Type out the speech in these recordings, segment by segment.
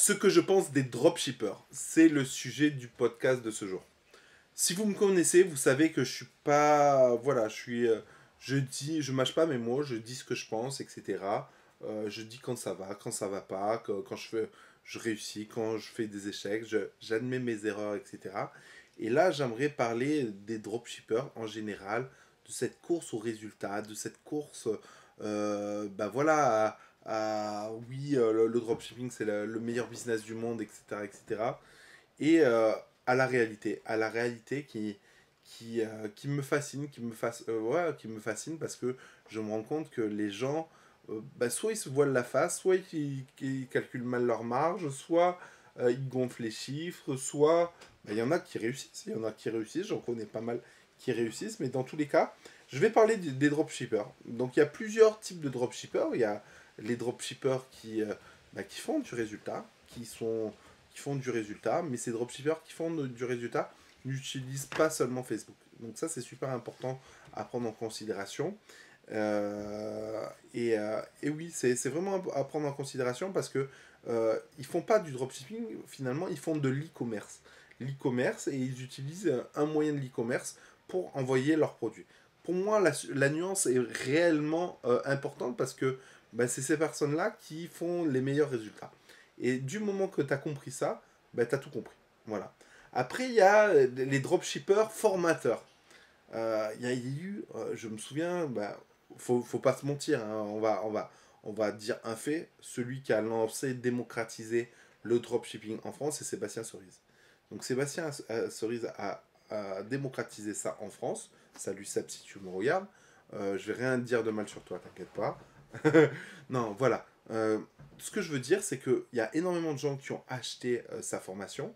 Ce que je pense des dropshippers, c'est le sujet du podcast de ce jour. Si vous me connaissez, vous savez que je suis pas, voilà, je mâche pas mes mots, je dis ce que je pense, etc. Je dis quand ça va pas, quand je réussis, quand je fais des échecs, j'admets mes erreurs, etc. Et là, j'aimerais parler des dropshippers en général, de cette course au résultat, de cette course, bah voilà, oui, le dropshipping c'est le meilleur business du monde, etc., etc. Et à la réalité qui me fascine, ouais, qui me fascine parce que je me rends compte que les gens, bah, soit ils se voilent la face, soit ils calculent mal leur marge, soit ils gonflent les chiffres, soit bah, il y en a qui réussissent, j'en connais pas mal qui réussissent, mais dans tous les cas, je vais parler des dropshippers. Donc il y a plusieurs types de dropshippers. Il y a les dropshippers qui font du résultat, qui font du résultat, mais ces dropshippers qui font du résultat n'utilisent pas seulement Facebook. Donc ça, c'est super important à prendre en considération. Et oui, c'est vraiment à prendre en considération parce que ils font pas du dropshipping, finalement, ils font de l'e-commerce. L'e-commerce, et ils utilisent un moyen de l'e-commerce pour envoyer leurs produits. Pour moi, la nuance est réellement importante parce que bah, c'est ces personnes-là qui font les meilleurs résultats. Et du moment que tu as compris ça, bah, tu as tout compris. Voilà. Après, il y a les dropshippers formateurs. Il y a eu, je me souviens, bah, faut pas se mentir, hein, on va dire un fait. Celui qui a lancé, démocratisé le dropshipping en France, c'est Sébastien Cerise. Donc Sébastien Cerise a démocratisé ça en France. Salut Seb si tu me regardes. Je vais rien dire de mal sur toi, t'inquiète pas. Non, voilà. Ce que je veux dire, c'est qu'il y a énormément de gens qui ont acheté sa formation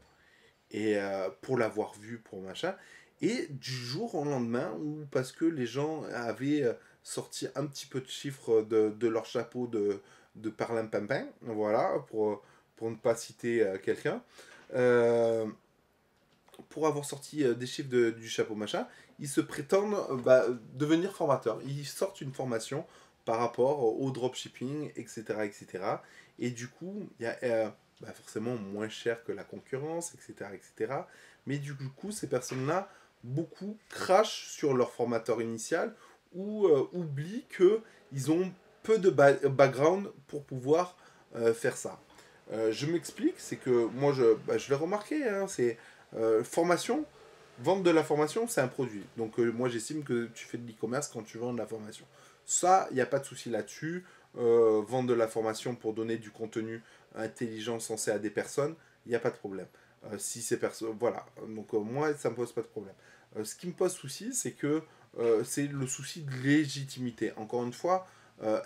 et pour l'avoir vu, pour machin. Et du jour au lendemain, ou parce que les gens avaient sorti un petit peu de chiffres de leur chapeau de parlimpinpin, voilà, pour ne pas citer quelqu'un, euh, pour avoir sorti des chiffres du chapeau machin, ils se prétendent bah, devenir formateurs. Ils sortent une formation par rapport au dropshipping, etc., etc. Et cetera. Et du coup, il y a bah, forcément moins cher que la concurrence, etc., etc. Mais du coup, ces personnes-là, beaucoup crachent sur leur formateur initial ou oublient qu'ils ont peu de background pour pouvoir faire ça. Je m'explique, c'est que moi, je l'ai remarqué, hein, c'est formation, vendre de la formation, c'est un produit. Donc moi j'estime que tu fais de l'e-commerce quand tu vends de la formation. Ça, il n'y a pas de souci là-dessus. Vendre de la formation pour donner du contenu intelligent censé à des personnes, il n'y a pas de problème. Si ces personnes, voilà. Donc moi, ça me pose pas de problème. Ce qui me pose souci, c'est que c'est le souci de légitimité. Encore une fois,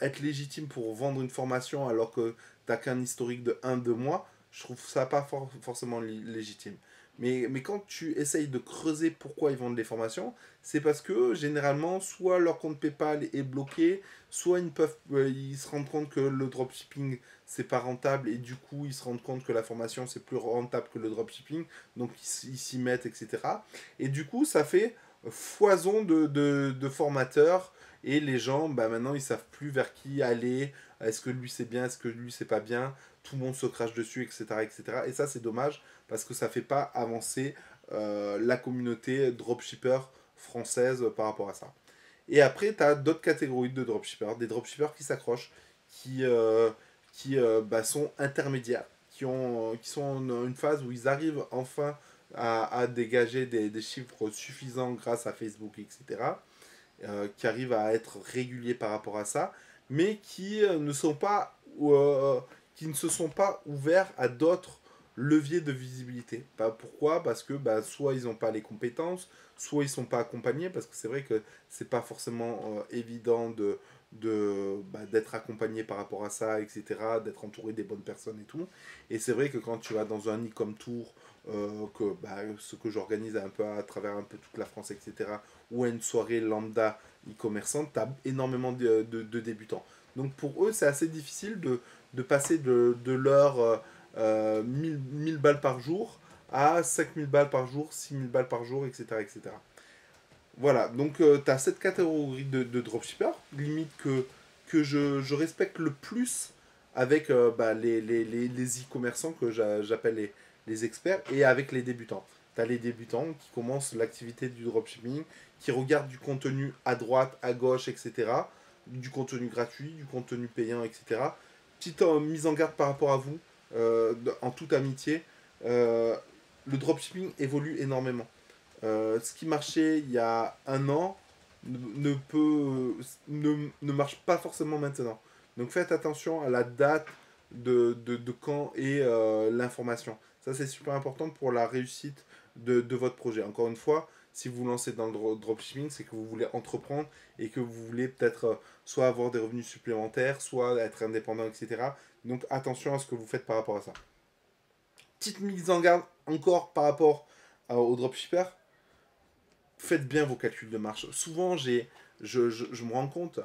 être légitime pour vendre une formation alors que tu n'as qu'un historique de 1-2 mois, je trouve ça pas forcément légitime. Mais quand tu essayes de creuser pourquoi ils vendent les formations, c'est parce que généralement, soit leur compte PayPal est bloqué, soit ils se rendent compte que le dropshipping c'est pas rentable et du coup ils se rendent compte que la formation c'est plus rentable que le dropshipping, donc ils s'y mettent, etc. Et du coup, ça fait foison de formateurs et les gens, bah, maintenant ils savent plus vers qui aller, est-ce que lui c'est bien, est-ce que lui c'est pas bien, tout le monde se crache dessus, etc. etc. Et ça c'est dommage parce que ça fait pas avancer la communauté dropshipper française par rapport à ça. Et après, tu as d'autres catégories de dropshippers, des dropshippers qui s'accrochent, qui bah, sont intermédiaires, qui sont en une phase où ils arrivent enfin à dégager des chiffres suffisants grâce à Facebook, etc., qui arrivent à être réguliers par rapport à ça, mais qui ne se sont pas ouverts à d'autres leviers de visibilité. Bah, pourquoi? Parce que bah, soit ils n'ont pas les compétences, soit ils ne sont pas accompagnés, parce que c'est vrai que c'est pas forcément évident d'être accompagné par rapport à ça, etc., d'être entouré des bonnes personnes et tout. Et c'est vrai que quand tu vas dans un e-com tour, ce que j'organise un peu à travers un peu toute la France, etc., ou à une soirée lambda e-commerçante, tu as énormément de débutants. Donc pour eux, c'est assez difficile de passer de leur 1000 balles par jour à 5000 balles par jour, 6000 balles par jour, etc. etc. Voilà, donc tu as cette catégorie de dropshippers, limite que je respecte le plus avec les e-commerçants que j'appelle les experts et avec les débutants. Tu as les débutants qui commencent l'activité du dropshipping, qui regardent du contenu à droite, à gauche, etc. Du contenu gratuit, du contenu payant, etc. Petite mise en garde par rapport à vous, en toute amitié. Le dropshipping évolue énormément. Ce qui marchait il y a un an ne marche pas forcément maintenant. Donc faites attention à la date de quand est l'information. Ça, c'est super important pour la réussite de votre projet. Encore une fois, si vous vous lancez dans le dropshipping, c'est que vous voulez entreprendre et que vous voulez peut-être soit avoir des revenus supplémentaires, soit être indépendant, etc. Donc attention à ce que vous faites par rapport à ça. Petite mise en garde encore par rapport aux dropshippers. Faites bien vos calculs de marge. Souvent, je me rends compte,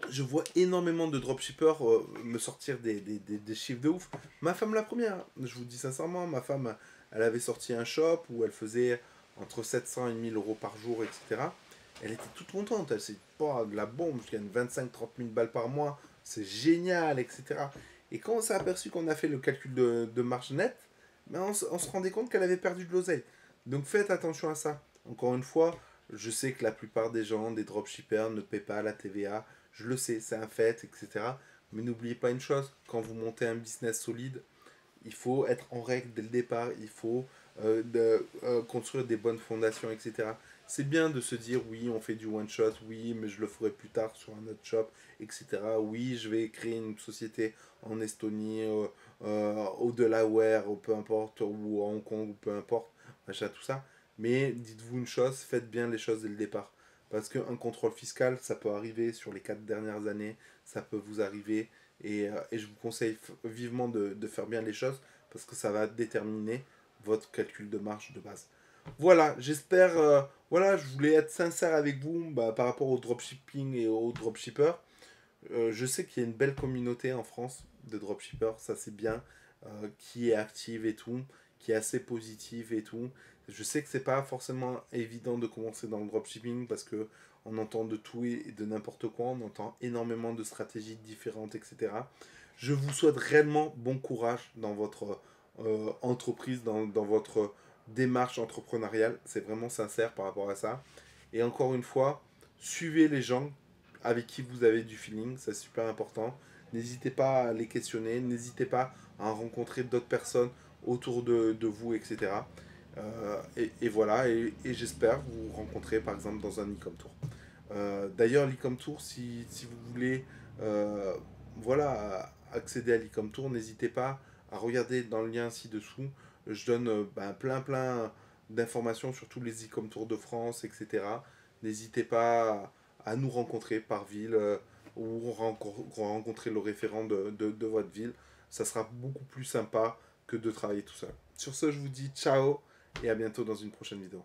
je vois énormément de dropshippers me sortir des chiffres de ouf. Ma femme la première, je vous dis sincèrement, ma femme, elle avait sorti un shop où elle faisait entre 700 et 1000 euros par jour, etc. Elle était toute contente, elle s'est dit, oh, de la bombe, je gagne 25-30 000 balles par mois, c'est génial, etc. Et quand on s'est aperçu qu'on a fait le calcul de marge nette, ben on se rendait compte qu'elle avait perdu de l'oseille. Donc faites attention à ça. Encore une fois, je sais que la plupart des gens, des dropshippers, ne paient pas la TVA. Je le sais, c'est un fait, etc. Mais n'oubliez pas une chose, quand vous montez un business solide, il faut être en règle dès le départ, il faut construire des bonnes fondations, etc. C'est bien de se dire, oui, on fait du one-shot, oui, mais je le ferai plus tard sur un autre shop, etc. Oui, je vais créer une société en Estonie, au Delaware, ou peu importe, ou à Hong Kong, ou peu importe, machin, tout ça. Mais dites-vous une chose, faites bien les choses dès le départ. Parce qu'un contrôle fiscal, ça peut arriver sur les 4 dernières années, ça peut vous arriver. Et je vous conseille vivement de faire bien les choses parce que ça va déterminer votre calcul de marge de base. Voilà, j'espère. Voilà, je voulais être sincère avec vous par rapport au dropshipping et aux dropshippers. Je sais qu'il y a une belle communauté en France de dropshippers, ça c'est bien, qui est active et tout, qui est assez positive et tout. Je sais que c'est pas forcément évident de commencer dans le dropshipping parce que on entend de tout et de n'importe quoi, on entend énormément de stratégies différentes, etc. Je vous souhaite réellement bon courage dans votre entreprise, dans votre démarche entrepreneuriale. C'est vraiment sincère par rapport à ça. Et encore une fois, suivez les gens avec qui vous avez du feeling, c'est super important. N'hésitez pas à les questionner, n'hésitez pas à rencontrer d'autres personnes autour de vous, etc. Et voilà, et j'espère vous rencontrer par exemple dans un e-com tour. D'ailleurs, l'e-com tour, si vous voulez voilà, accéder à l'e-com tour, n'hésitez pas à regarder dans le lien ci-dessous. Je donne plein d'informations sur tous les e-com tours de France, etc. N'hésitez pas à nous rencontrer par ville ou rencontrer le référent de votre ville. Ça sera beaucoup plus sympa que de travailler tout seul. Sur ce, je vous dis ciao et à bientôt dans une prochaine vidéo.